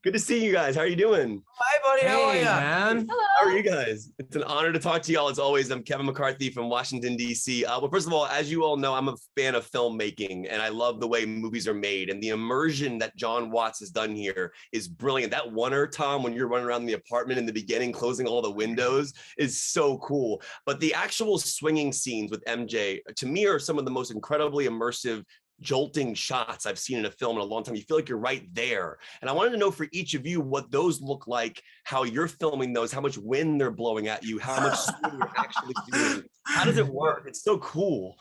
Good to see you guys. How are you doing? Hi, buddy. How are you, man? Hello. How are you guys? It's an honor to talk to y'all as always. I'm Kevin McCarthy from Washington, D.C. Well, first of all, as you all know, I'm a fan of filmmaking, and I love the way movies are made. And the immersion that Jon Watts has done here is brilliant. That one-er, Tom, when you're running around the apartment in the beginning, closing all the windows, is so cool. But the actual swinging scenes with MJ, to me, are some of the most incredibly immersive, jolting shots I've seen in a film in a long time. You feel like you're right there. And I wanted to know for each of you what those look like, how you're filming those, how much wind they're blowing at you, how much swing you're actually doing. How does it work? It's so cool.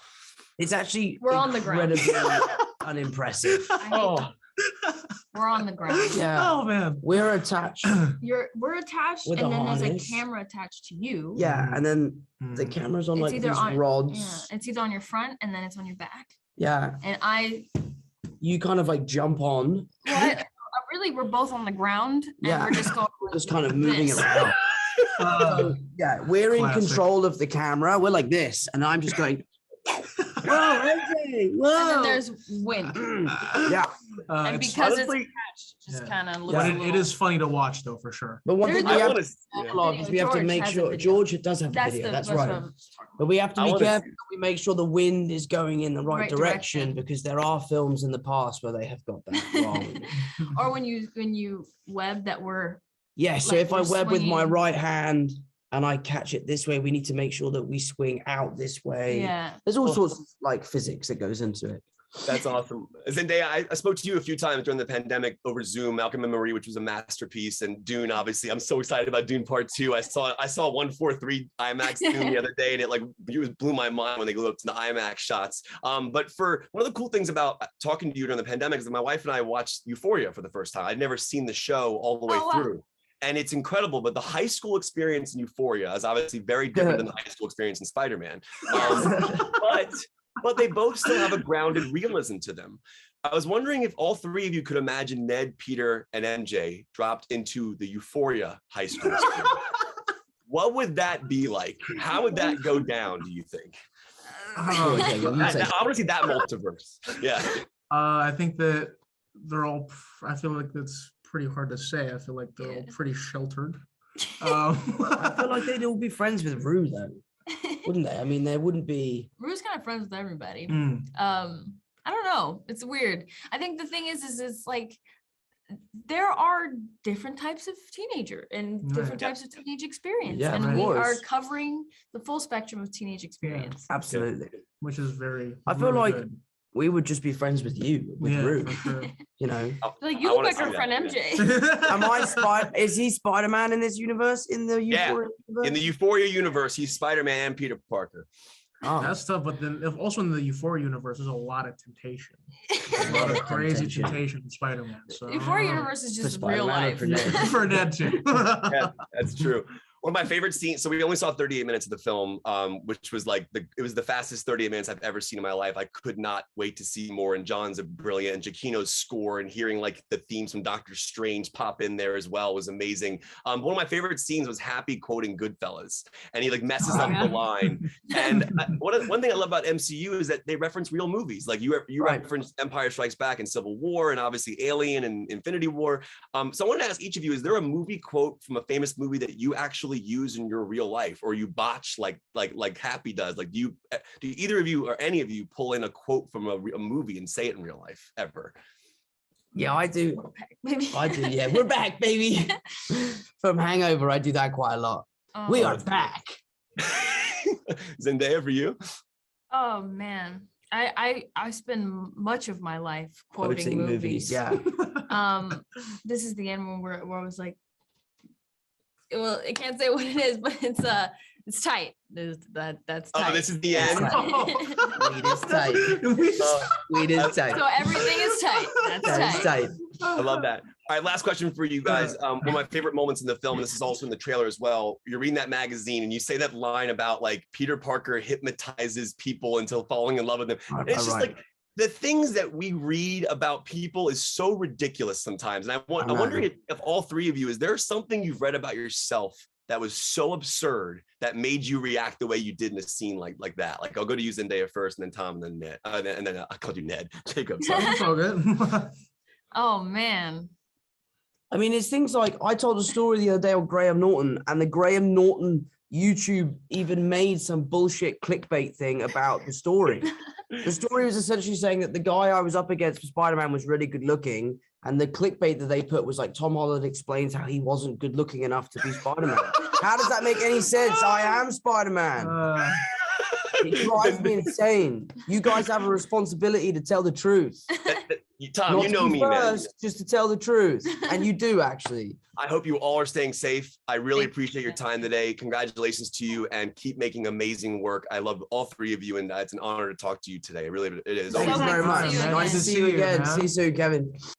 It's actually We're on the ground. incredibly unimpressive. We're on the ground. Yeah. Oh man. We're attached. We're attached, With and a then there's harness. a camera attached to you. Yeah, and then the camera's on It's like either these on rods. Yeah, it's either on your front and then it's on your back. Yeah. And You kind of like jump on. really we're both on the ground and Yeah. we're just going Just kind of moving this. around. So, yeah, we're in Classic. control of the camera. We're like this, and I'm just going, whoa, AJ, whoa. And then there's wind. Yeah. And It's- because honestly, it's attached, it just yeah. kind of looks but a it little... is funny to watch though, for sure. But one thing There's we no- have to Yeah. log is we have to George make has a sure video. George does have a That's video. That's what right. I'm talking about. But we have to I be wanna careful. We make sure the wind is going in the right Right direction, direction. because there are films in the past where they have got that wrong. Or when you web that we're Yeah. So Like if I we're web with my swinging. right hand and I catch it this way, we need to make sure that we swing out this way. yeah. There's all Oh. sorts of like physics that goes into it. That's awesome. Zendaya, I spoke to you a few times during the pandemic over Zoom, Malcolm and Marie, which was a masterpiece, and Dune, obviously. I'm so excited about Dune Part 2. I saw 143 IMAX Dune the other day, and it blew my mind when they looked to the IMAX shots. But for one of the cool things about talking to you during the pandemic is that my wife and I watched Euphoria for the first time. I'd never seen the show all the way Oh, wow. through. And it's incredible, but the high school experience in Euphoria is obviously very different than the high school experience in Spider-Man. But they both still have a grounded realism to them. I was wondering if all three of you could imagine Ned, Peter, and MJ dropped into the Euphoria high school experience. What would that be like? How would that go down, do you think? Oh, okay, well, you say- I want to see that multiverse. Yeah. I think that they're all. I feel like that's pretty hard to say. I feel like they're all Yeah. pretty sheltered. I feel like they'd all be friends with Rue though, wouldn't they? I mean, there wouldn't be. Rue's kind of friends with everybody. Mm. I don't know. It's weird. I think the thing is it's like there are different types of teenager and different Right. types of teenage experience. Yeah, and of we are course. covering the full spectrum of teenage experience. Absolutely. Which is very. I feel really like good. we would just be friends with you, with Yeah, Rue. for sure. You know. Like I you look wanna like our see friend that, MJ. Am I Is he Spider-Man in this universe? In the Yeah, Euphoria universe? In the Euphoria universe, he's Spider-Man and Peter Parker. Oh. That's tough, but then also in the Euphoria universe, there's a lot of temptation. A lot of crazy temptation in Spider-Man. So Euphoria universe is For just real Spider-Man or life. for Ned? for Ned too. Yeah, that's true. One of my favorite scenes. So we only saw 38 minutes of the film, which was like it was the fastest 38 minutes I've ever seen in my life. I could not wait to see more. And John's a brilliant, and Giacchino's score and hearing like the themes from Doctor Strange pop in there as well was amazing. One of my favorite scenes was Happy quoting Goodfellas, and he like messes up the line. And one thing I love about MCU is that they reference real movies. Like you Right. referenced Empire Strikes Back and Civil War, and obviously Alien and Infinity War. So I wanted to ask each of you: is there a movie quote from a famous movie that you actually use in your real life, or you botch like Happy does? Like, do either of you or any of you pull in a quote from a movie and say it in real life ever? Yeah, I do. Maybe. I do. Yeah, we're back, baby. From Hangover, I do that quite a lot. We are back. Zendaya, for you? Oh man. I spend much of my life quoting Quoting movies. Yeah. This is the end one where I was like, well, I can't say what it is, but it's tight. That's tight. Oh, this is the end. Weed is tight. Weed is tight. So everything is tight. That's That is tight. tight. I love that. All right, last question for you guys. One of my favorite moments in the film, and this is also in the trailer as well. You're reading that magazine and you say that line about like Peter Parker hypnotizes people until falling in love with them. And it's just like the things that we read about people is so ridiculous sometimes. And I'm wondering if all three of you, is there something you've read about yourself that was so absurd that made you react the way you did in a scene like that? Like, I'll go to you, Zendaya, first, and then Tom, and then Ned, and then I called you Ned. Jacob, sorry. It's all good. Oh man. I mean, it's things like I told a story the other day on Graham Norton, and the Graham Norton YouTube even made some bullshit clickbait thing about the story. The story was essentially saying that the guy I was up against for Spider-Man was really good looking, and the clickbait that they put was like Tom Holland explains how he wasn't good looking enough to be Spider-Man. How does that make any sense? I am Spider-Man. It drives me insane. You guys have a responsibility to tell the truth. Tom, you know me, man. Just to tell the truth. And you do, actually. I hope you all are staying safe. I really appreciate your time today. Congratulations to you, and keep making amazing work. I love all three of you, and it's an honor to talk to you today. Really, it is. Thank you very much. Nice to see you again. See you soon, Kevin.